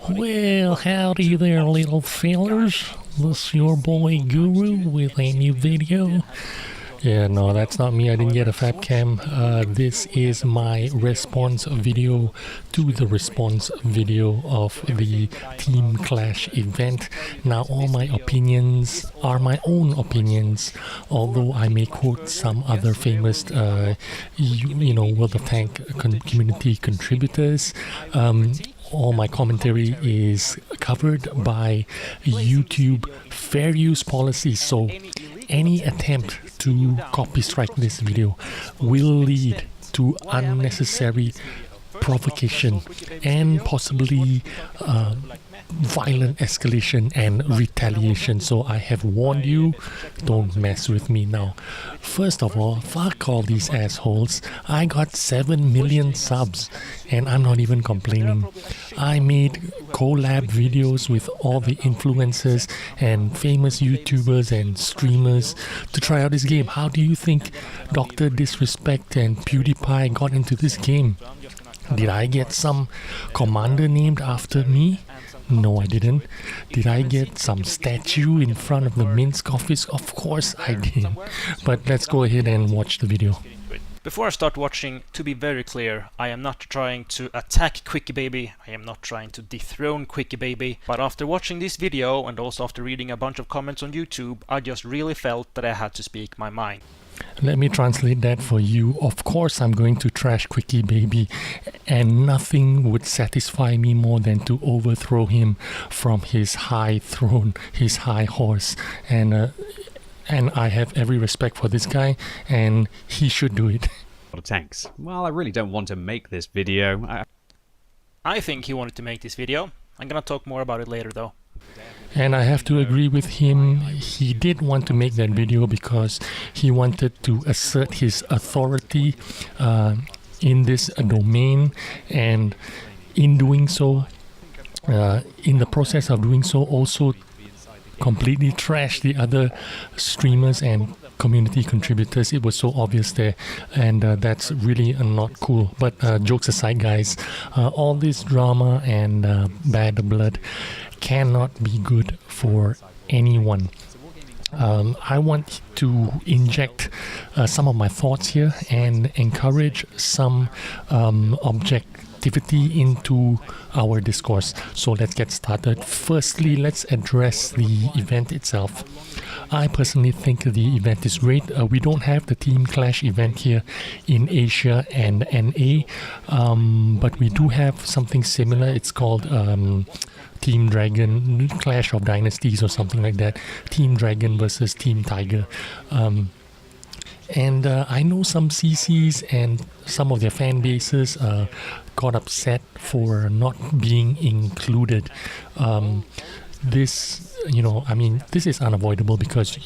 Well, howdy there, little fellers. This is your boy Guru with a new video. Yeah, no, that's not me. I didn't get a fab cam. This is my response video to the response video of the Team Clash event. Now, all my opinions are my own opinions, although I may quote some other famous, World of Tank community contributors. All my commentary is covered by YouTube fair use policy, so any attempt to copy strike this video will lead to unnecessary provocation and possibly violent escalation and retaliation. So I have warned you, don't mess with me now. First of all, fuck all these assholes. I got 7 million subs and I'm not even complaining. I made collab videos with all the influencers and famous YouTubers and streamers to try out this game. How do you think Dr. Disrespect and PewDiePie got into this game? Did I get some commander named after me? No, I didn't. Did I get some statue in front of the Minsk office? Of course I did. But let's go ahead and watch the video. Before I start watching, to be very clear, I am not trying to attack Quickie Baby, I am not trying to dethrone Quickie Baby, but after watching this video and also after reading a bunch of comments on YouTube, I just really felt that I had to speak my mind. Let me translate that for you. Of course I'm going to trash Quickie Baby, and nothing would satisfy me more than to overthrow him from his high throne, his high horse, and I have every respect for this guy, and he should do it. Of tanks. Well, I really don't want to make this video. I think he wanted to make this video. I'm gonna talk more about it later though. And I have to agree with him. He did want to make that video because he wanted to assert his authority in this domain, and in doing so, in the process of doing so, also completely trash the other streamers and community contributors. It was so obvious there, and that's really not cool. But jokes aside, guys, all this drama and bad blood cannot be good for anyone. I want to inject some of my thoughts here and encourage some objectivity into our discourse. So let's get started. Firstly, let's address the event itself. I personally think the event is great. We don't have the Team Clash event here in Asia and NA, but we do have something similar. It's called Team Dragon, Clash of Dynasties or something like that. Team Dragon versus Team Tiger. And I know some CCs and some of their fan bases got upset for not being included. This is unavoidable because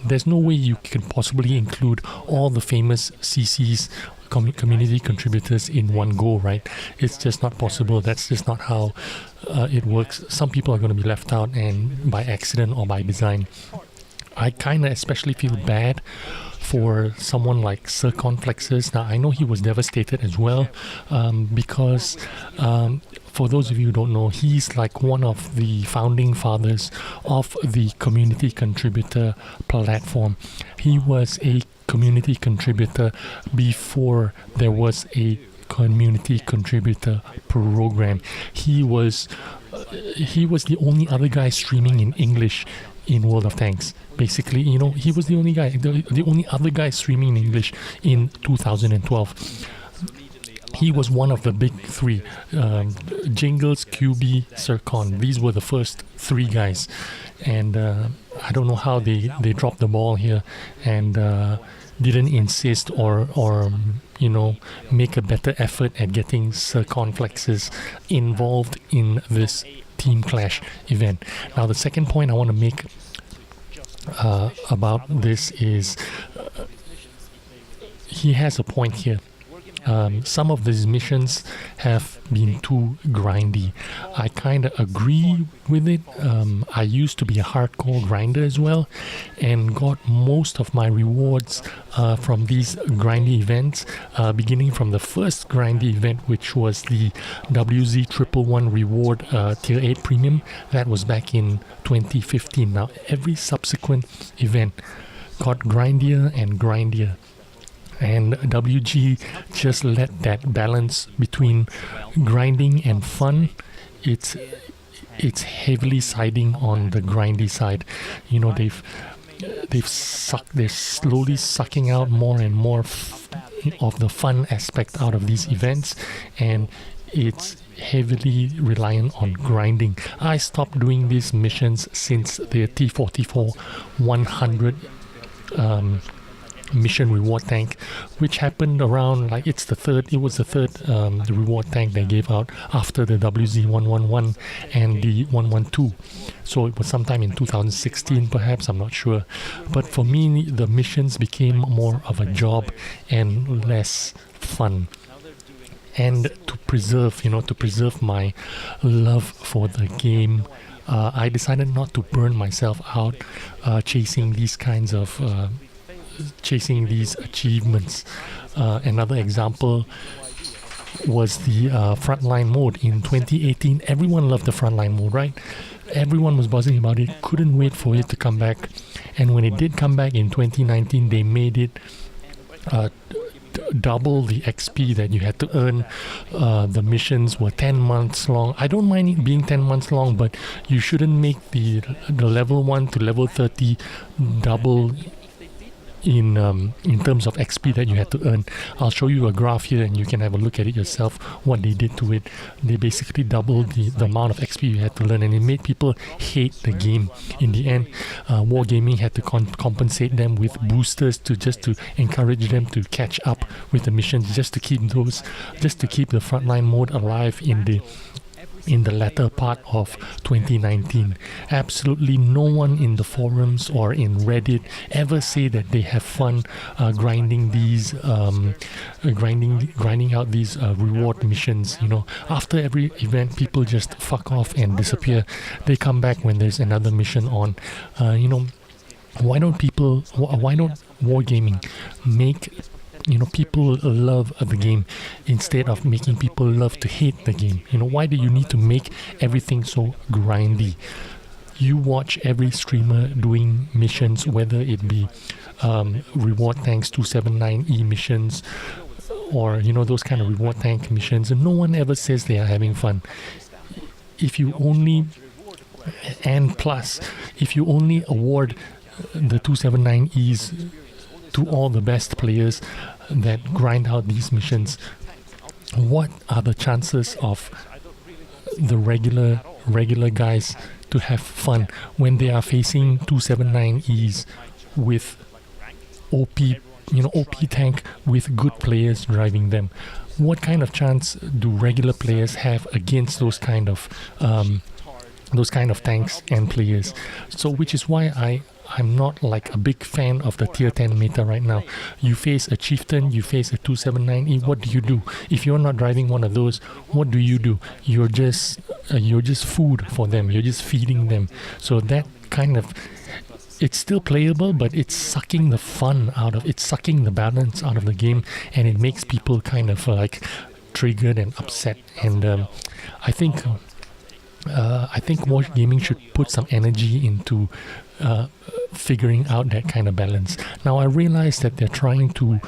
there's no way you can possibly include all the famous CCs, community contributors, in one go, right? It's just not possible. That's just not how it works. Some people are going to be left out, and by accident or by design. I kind of especially feel bad for someone like Circonflexes. Now, I know he was devastated as well, because for those of you who don't know, he's like one of the founding fathers of the community contributor platform. He was a community contributor before there was a community contributor program. He was the only other guy streaming in English in World of Tanks. Basically, he was the only guy, the only other guy streaming in English in 2012. He was one of the big three, Jingles, QB, Circon. These were the first three guys, and I don't know how they dropped the ball here and didn't insist or make a better effort at getting Circonflexes involved in this Team Clash event. Now, the second point I want to make about this is he has a point here. Some of these missions have been too grindy. I kind of agree with it. I used to be a hardcore grinder as well, and got most of my rewards from these grindy events, beginning from the first grindy event, which was the WZ111 reward tier 8 premium. That was back in 2015. Now every subsequent event got grindier and grindier, and WG just let that balance between grinding and fun. It's heavily siding on the grindy side. You know, they're slowly sucking out more and more of the fun aspect out of these events, and it's heavily reliant on grinding. I stopped doing these missions since the T44 100 mission reward tank, which happened around, like, it was the third reward tank they gave out after the WZ111 and the 112. So it was sometime in 2016 perhaps, I'm not sure. But for me, the missions became more of a job and less fun. And to preserve my love for the game, I decided not to burn myself out chasing these achievements. Another example was the frontline mode in 2018. Everyone loved the frontline mode, right? Everyone was buzzing about it, couldn't wait for it to come back. And when it did come back in 2019, they made it double the XP that you had to earn. The missions were 10 months long. I don't mind it being 10 months long, but you shouldn't make the level 1 to level 30 double in terms of XP that you had to earn. I'll show you a graph here and you can have a look at it yourself, what they did to it. They basically doubled the amount of XP you had to learn, and it made people hate the game. In the end, Wargaming had to compensate them with boosters just to encourage them to catch up with the missions, just to keep the frontline mode alive in the latter part of 2019. Absolutely no one in the forums or in Reddit ever say that they have fun grinding out these reward missions. You know, after every event, people just fuck off and disappear. They come back when there's another mission on. Why don't Wargaming make people love the game instead of making people love to hate the game? Why do you need to make everything so grindy? You watch every streamer doing missions, whether it be reward tanks 279E missions or those kind of reward tank missions, and no one ever says they are having fun. If you only award the 279Es to all the best players that grind out these missions, what are the chances of the regular guys to have fun when they are facing 279Es with OP tank with good players driving them? What kind of chance do regular players have against those kind of tanks and players? So, which is why I'm not like a big fan of the tier 10 meta right now. You face a chieftain, you face a 279E, what do you do? If you're not driving one of those, what do? You're just food for them. You're just feeding them. So that kind of, it's still playable, but it's sucking the fun out of, it's sucking the balance out of the game, and it makes people kind of like triggered and upset. And I think Wargaming should put some energy into figuring out that kind of balance. Now, I realize that they're trying to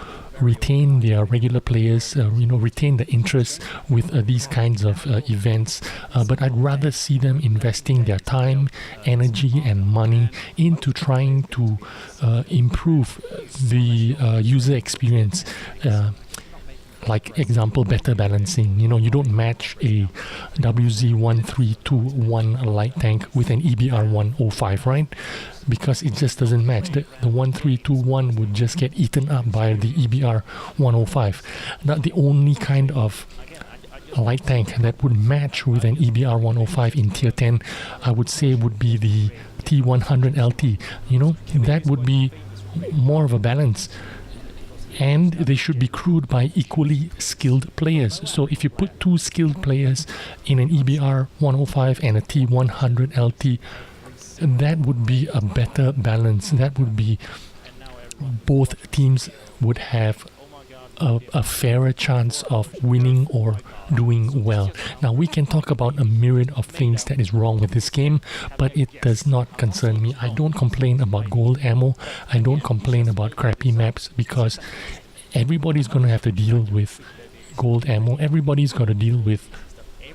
retain their regular players, retain the interest with these kinds of events, but I'd rather see them investing their time, energy and money into trying to improve the user experience. Like example, better balancing. You don't match a WZ1321 light tank with an EBR 105, right? Because it just doesn't match. The 1321 would just get eaten up by the EBR 105. Not the only kind of light tank that would match with an EBR 105 in tier 10, I would say, would be the T100 LT. That would be more of a balance. and they should be crewed by equally skilled players. So if you put two skilled players in an EBR 105 and a T100 LT, that would be a better balance. That would be, both teams would have a fairer chance of winning or doing well. Now we can talk about a myriad of things that is wrong with this game, but it does not concern me. I don't complain about gold ammo. I don't complain about crappy maps, because everybody's going to have to deal with gold ammo. Everybody's got to deal with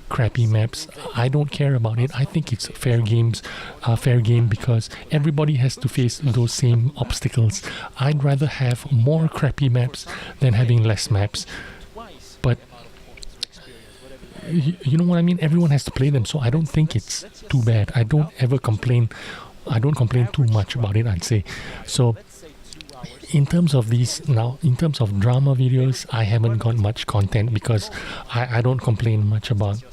crappy maps. I don't care about it. I think it's fair game because everybody has to face those same obstacles. I'd rather have more crappy maps than having less maps. But you know what I mean? Everyone has to play them, so I don't think it's too bad. I don't ever complain. I don't complain too much about it, I'd say. So in terms of these now, in terms of drama videos, I haven't got much content because I don't complain much about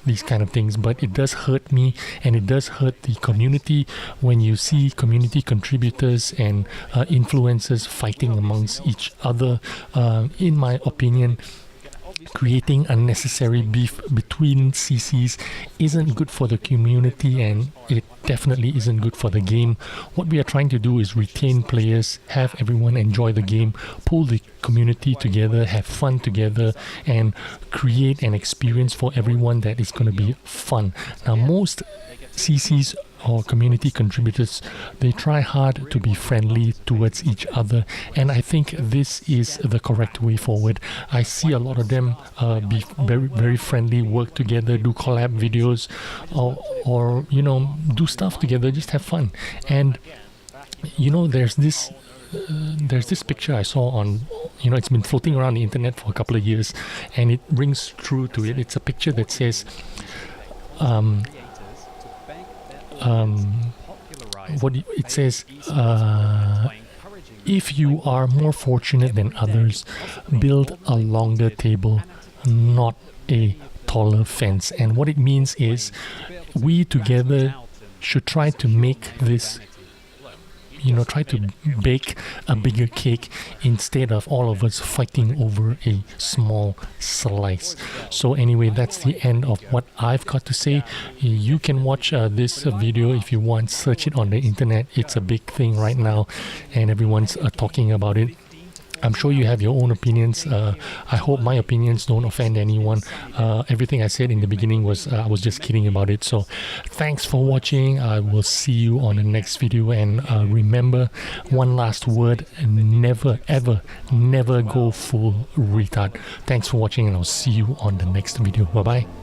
these kind of things, but it does hurt me and it does hurt the community when you see community contributors and influencers fighting amongst each other. In my opinion, creating unnecessary beef between CCs isn't good for the community, and it definitely isn't good for the game. What we are trying to do is retain players, have everyone enjoy the game, pull the community together, have fun together, and create an experience for everyone that is going to be fun. Now, most CCs or community contributors, they try hard to be friendly towards each other, and I think this is the correct way forward. I see a lot of them be very friendly, work together, do collab videos, or you know, do stuff together, just have fun. And you know, there's this picture I saw on, you know, it's been floating around the internet for a couple of years, and it rings true to it. It's a picture that says it says, if you are more fortunate than others, build a longer table, not a taller fence. And what it means is, we together should try to make this, you know, try to bake a bigger cake instead of all of us fighting over a small slice. So anyway, that's the end of what I've got to say. You can watch this video if you want. Search it on the internet. It's a big thing right now and everyone's talking about it. I'm sure you have your own opinions. I hope my opinions don't offend anyone. Everything I said in the beginning was I was just kidding about it. So thanks for watching. I will see you on the next video. And remember, one last word: never, ever, never go full retard. Thanks for watching, and I'll see you on the next video. Bye bye.